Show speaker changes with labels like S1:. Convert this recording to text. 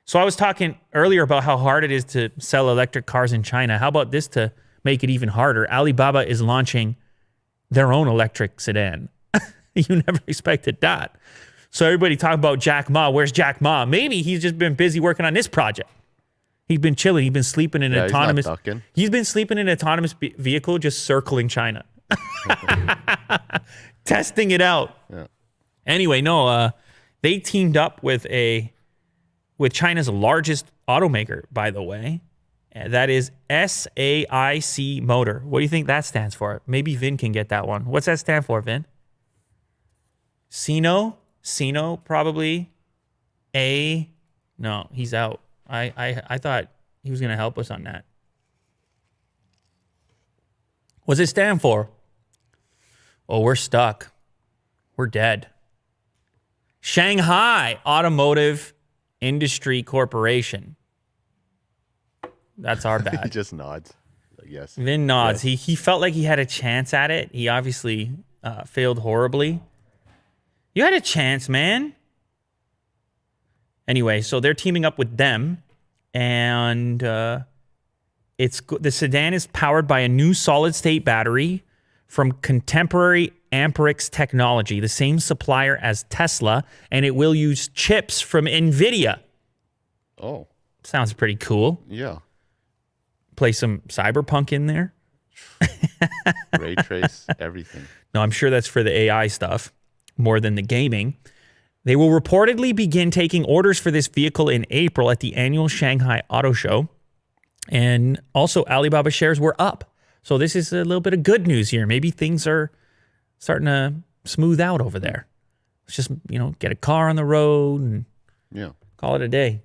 S1: So I was talking earlier about how hard it is to sell electric cars in China. How about this to make it even harder? Alibaba is launching their own electric sedan. You never expected that. So everybody talking about Jack Ma. Where's Jack Ma? Maybe he's just been busy working on this project. He's been chilling. He's been sleeping in an autonomous. He's been sleeping in an autonomous vehicle, just circling China, testing it out.
S2: Yeah.
S1: Anyway, no, they teamed up with China's largest automaker, by the way. That is SAIC Motor. What do you think that stands for? Maybe Vin can get that one. What's that stand for, Vin? Sino, probably. No, he's out. I thought he was going to help us on that. What's it stand for? Oh, we're stuck. We're dead. Shanghai Automotive Industry Corporation. That's our bad.
S2: He just nods. Yes.
S1: Vin nods.
S2: Yes.
S1: He felt like he had a chance at it. He obviously failed horribly. You had a chance, man. Anyway, so they're teaming up with them, and the sedan is powered by a new solid-state battery from contemporary Amperex technology, the same supplier as Tesla, and it will use chips from NVIDIA.
S2: Oh.
S1: Sounds pretty cool.
S2: Yeah.
S1: Play some Cyberpunk in there.
S2: Ray trace, everything.
S1: No, I'm sure that's for the AI stuff more than the gaming. They will reportedly begin taking orders for this vehicle in April at the annual Shanghai Auto Show. And also, Alibaba shares were up. So this is a little bit of good news here. Maybe things are starting to smooth out over there. Let's just, get a car on the road and call it a day.